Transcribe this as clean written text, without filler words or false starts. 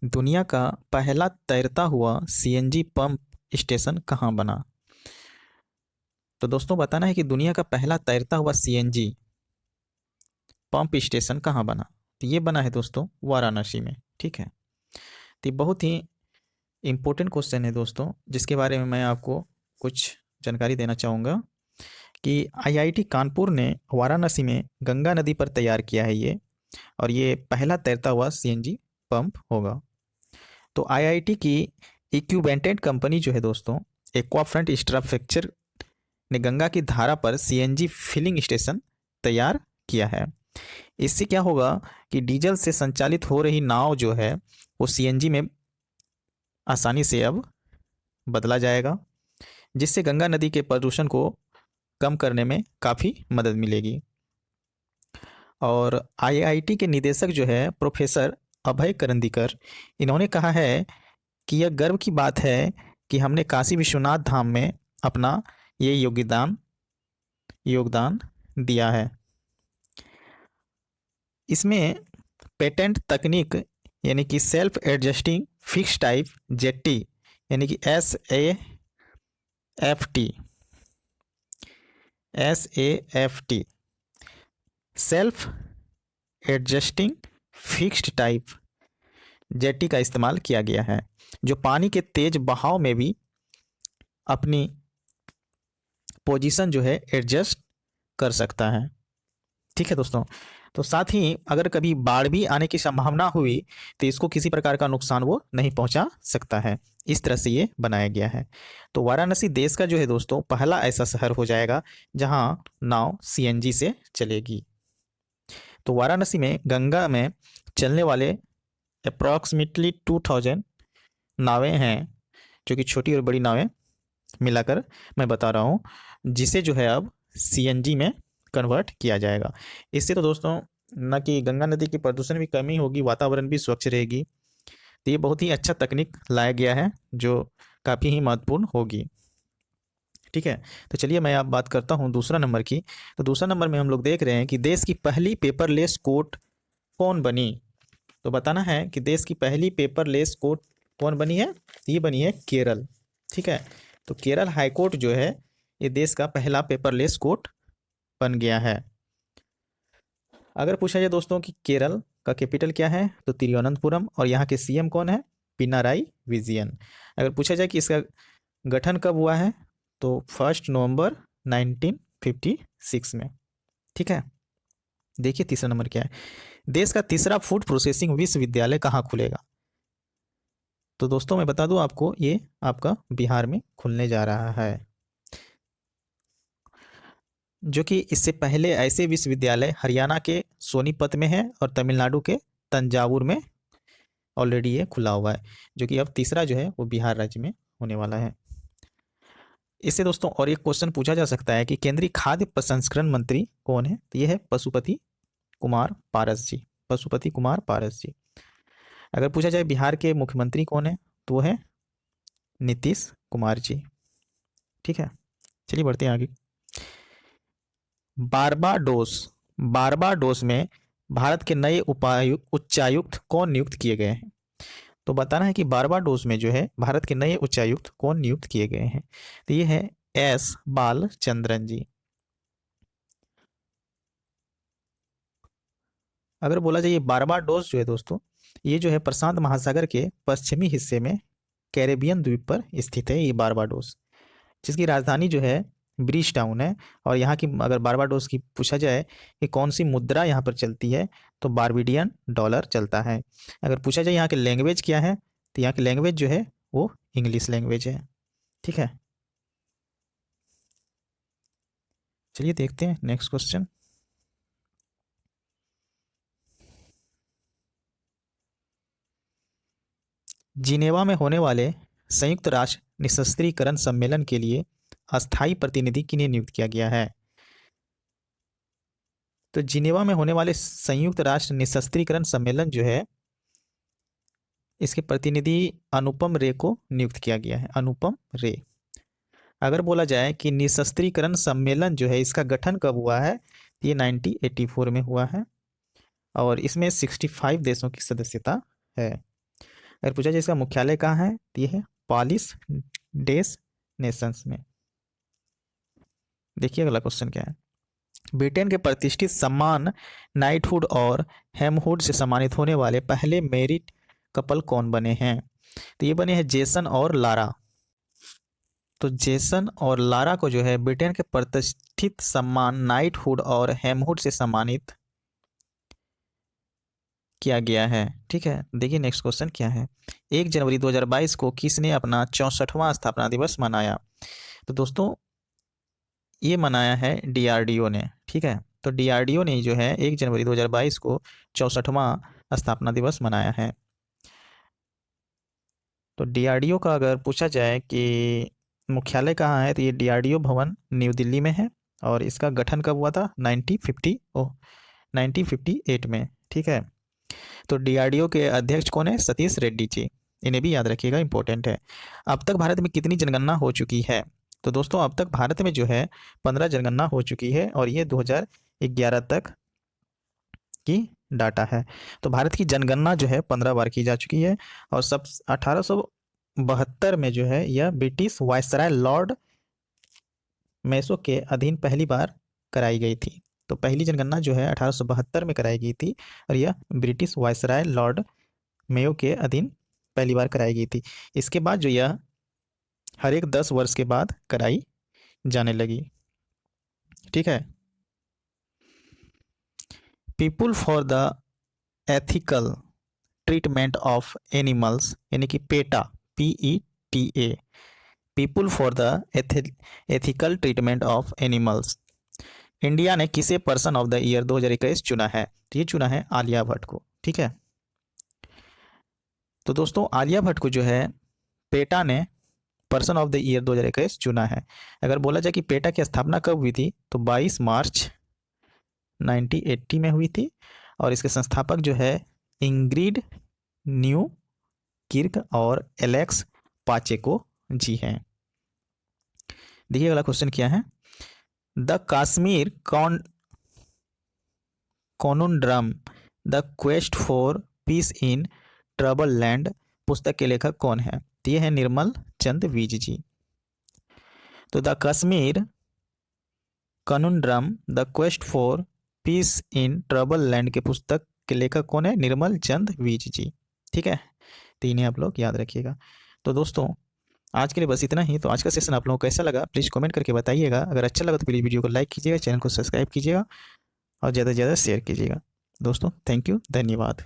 दुनिया का पहला तैरता हुआ सीएनजी पंप स्टेशन कहाँ बना? तो दोस्तों बताना है कि दुनिया का पहला तैरता हुआ सीएनजी पंप स्टेशन कहाँ बना। तो ये बना है दोस्तों वाराणसी में। ठीक है, तो ये बहुत ही इंपॉर्टेंट क्वेश्चन है दोस्तों, जिसके बारे में मैं आपको कुछ जानकारी देना चाहूँगा कि आईआईटी कानपुर ने वाराणसी में गंगा नदी पर तैयार किया है ये, और ये पहला तैरता हुआ सीएनजी पंप होगा। तो आईआईटी की इक्विवेलेंट कंपनी जो है दोस्तों, एक्वाफ्रंट इंफ्रास्ट्रक्चर ने गंगा की धारा पर सीएनजी फिलिंग स्टेशन तैयार किया है। इससे क्या होगा कि डीजल से संचालित हो रही नाव जो है वो सीएनजी में आसानी से अब बदला जाएगा, जिससे गंगा नदी के प्रदूषण को कम करने में काफ़ी मदद मिलेगी। और आईआईटी के निदेशक जो है प्रोफेसर अभय करंदीकर, इन्होंने कहा है कि यह गर्व की बात है कि हमने काशी विश्वनाथ धाम में अपना ये योगदान दिया है। इसमें पेटेंट तकनीक यानी कि self adjusting fix type jetty यानी कि S A F T self adjusting fixed type jetty का इस्तेमाल किया गया है, जो पानी के तेज बहाव में भी अपनी पोजीशन जो है एडजस्ट कर सकता है। ठीक है दोस्तों, तो साथ ही अगर कभी बाढ़ भी आने की संभावना हुई तो इसको किसी प्रकार का नुकसान वो नहीं पहुंचा सकता है। इस तरह से ये बनाया गया है। तो वाराणसी देश का जो है दोस्तों पहला ऐसा शहर हो जाएगा जहां नाव सीएनजी से चलेगी। तो वाराणसी में गंगा में चलने वाले अप्रॉक्सीमेटली 2000 नावें हैं, जो कि छोटी और बड़ी नावें मिलाकर मैं बता रहा हूँ, जिसे जो है अब सीएनजी में कन्वर्ट किया जाएगा। इससे तो दोस्तों न कि गंगा नदी की प्रदूषण भी कमी होगी, वातावरण भी स्वच्छ रहेगी। तो ये बहुत ही अच्छा तकनीक लाया गया है जो काफ़ी ही महत्वपूर्ण होगी। ठीक है, तो चलिए मैं अब बात करता हूँ दूसरा नंबर की। तो दूसरा नंबर में हम लोग देख रहे हैं कि देश की पहली पेपरलेस कोर्ट कौन बनी। तो बताना है कि देश की पहली पेपरलेस कोर्ट कौन बनी है। ये बनी है केरल। ठीक है, तो केरल हाईकोर्ट जो है ये देश का पहला पेपरलेस कोर्ट बन गया है। अगर पूछा जाए दोस्तों कि केरल का कैपिटल क्या है, तो तिरुवनंतपुरम, और यहाँ के सीएम कौन है, पिनाराई विजयन। अगर पूछा जाए कि इसका गठन कब हुआ है, तो 1 नवंबर 1956 में। ठीक है, देखिए तीसरा नंबर क्या है। देश का तीसरा फूड प्रोसेसिंग विश्वविद्यालय कहाँ खुलेगा। तो दोस्तों मैं बता दूं आपको, ये आपका बिहार में खुलने जा रहा है, जो कि इससे पहले ऐसे विश्वविद्यालय हरियाणा के सोनीपत में है और तमिलनाडु के तंजावुर में ऑलरेडी ये खुला हुआ है, जो कि अब तीसरा जो है वो बिहार राज्य में होने वाला है। इससे दोस्तों और एक क्वेश्चन पूछा जा सकता है कि केंद्रीय खाद्य प्रसंस्करण मंत्री कौन है। तो ये है पशुपति कुमार पारस जी। पशुपति कुमार पारस जी। अगर पूछा जाए बिहार के मुख्यमंत्री कौन है, तो वो है नीतीश कुमार जी। ठीक है, चलिए बढ़ते हैं आगे। बारबाडोस बारबाडोस में भारत के नए उच्चायुक्त कौन नियुक्त किए गए हैं। तो बताना है कि बारबाडोस में जो है भारत के नए उच्चायुक्त कौन नियुक्त किए गए हैं। तो ये है एस बालचंद्रन जी। अगर बोला जाए बारबाडोस जो है दोस्तों, ये जो है प्रशांत महासागर के पश्चिमी हिस्से में कैरेबियन द्वीप पर स्थित है ये बारबाडोस, जिसकी राजधानी जो है ब्रिज टाउन है। और यहाँ की अगर बारबाडोस की पूछा जाए कि कौन सी मुद्रा यहाँ पर चलती है, तो बारबेडियन डॉलर चलता है। अगर पूछा जाए यहाँ की लैंग्वेज क्या है, तो यहाँ की लैंग्वेज जो है वो इंग्लिश लैंग्वेज है। ठीक है, चलिए देखते हैं नेक्स्ट क्वेश्चन। जिनेवा में होने वाले संयुक्त राष्ट्र निशस्त्रीकरण सम्मेलन के लिए अस्थायी प्रतिनिधि किन्हें नियुक्त किया गया है। तो जिनेवा में होने वाले संयुक्त राष्ट्र निशस्त्रीकरण सम्मेलन जो है, इसके प्रतिनिधि अनुपम रे को नियुक्त किया गया है। अनुपम रे। अगर बोला जाए कि निशस्त्रीकरण सम्मेलन जो है इसका गठन कब हुआ है, ये 1984 में हुआ है और इसमें 65 देशों की सदस्यता है। अगर पूछा जाए इसका मुख्यालय कहाँ है तो ये है पालिस डेस नेशंस में। देखिए अगला क्वेश्चन क्या है। ब्रिटेन के प्रतिष्ठित सम्मान नाइटहुड और हेमहुड से सम्मानित होने वाले पहले मैरिड कपल कौन बने हैं? तो ये बने हैं जेसन और लारा। तो जेसन और लारा को जो है ब्रिटेन के प्रतिष्ठित सम्मान नाइटहुड और हेमहुड से सम्मानित किया गया है। ठीक है, देखिए नेक्स्ट क्वेश्चन क्या है। 1 जनवरी 2022 को किसने अपना 64वां स्थापना दिवस मनाया? तो दोस्तों ये मनाया है डीआरडीओ ने। ठीक है, तो डीआरडीओ ने जो है 1 जनवरी 2022 को 64वां स्थापना दिवस मनाया है। तो डीआरडीओ का अगर पूछा जाए कि मुख्यालय कहाँ है तो ये डीआरडीओ भवन न्यू दिल्ली में है और इसका गठन कब हुआ था 1958 में। ठीक है, तो डीआरडीओ के अध्यक्ष कौन है? सतीश रेड्डी जी। इन्हें भी याद रखिएगा, इंपॉर्टेंट है। अब तक भारत में कितनी जनगणना हो चुकी है? तो दोस्तों अब तक भारत में जो है 15 जनगणना हो चुकी है और ये 2011 तक की डाटा है। तो भारत की जनगणना जो है 15 बार की जा चुकी है और सब 1872 में जो है यह ब्रिटिश वायसराय लॉर्ड मेसो के अधीन पहली बार कराई गई थी। तो पहली जनगणना जो है 1872 में कराई गई थी और यह ब्रिटिश वायसराय लॉर्ड मेयो के अधीन पहली बार कराई गई थी। इसके बाद जो यह हर एक 10 वर्ष के बाद कराई जाने लगी। ठीक है, people for the ethical treatment of animals यानी कि PETA PETA, people for the ethical treatment of animals, India ने किसे पर्सन ऑफ द ईयर 2021 चुना है? तो ये चुना है आलिया भट्ट को। ठीक है, तो दोस्तों आलिया भट्ट को जो है पेटा ने पर्सन ऑफ द ईयर 2021 चुना है। अगर बोला जाए कि पेटा की स्थापना कब हुई थी तो 22 मार्च 1980 में हुई थी और इसके संस्थापक जो है इंग्रिड न्यू किर्क और एलेक्स पाचेको जी हैं। देखिए अगला क्वेश्चन क्या है। The Kashmir conundrum the quest for peace in trouble land पुस्तक के लेखक कौन है? तो ये है निर्मल चंद विज जी। तो the Kashmir conundrum the quest for peace in trouble land के पुस्तक के लेखक कौन है? निर्मल चंद विज जी। ठीक है, तो इन्हें आप लोग याद रखिएगा। तो दोस्तों आज के लिए बस इतना ही। तो आज का सेशन आप लोगों को कैसा लगा प्लीज़ कमेंट करके बताइएगा। अगर अच्छा लगा तो प्लीज़ वीडियो को लाइक कीजिएगा, चैनल को सब्सक्राइब कीजिएगा और ज़्यादा से ज़्यादा शेयर कीजिएगा। दोस्तों थैंक यू, धन्यवाद।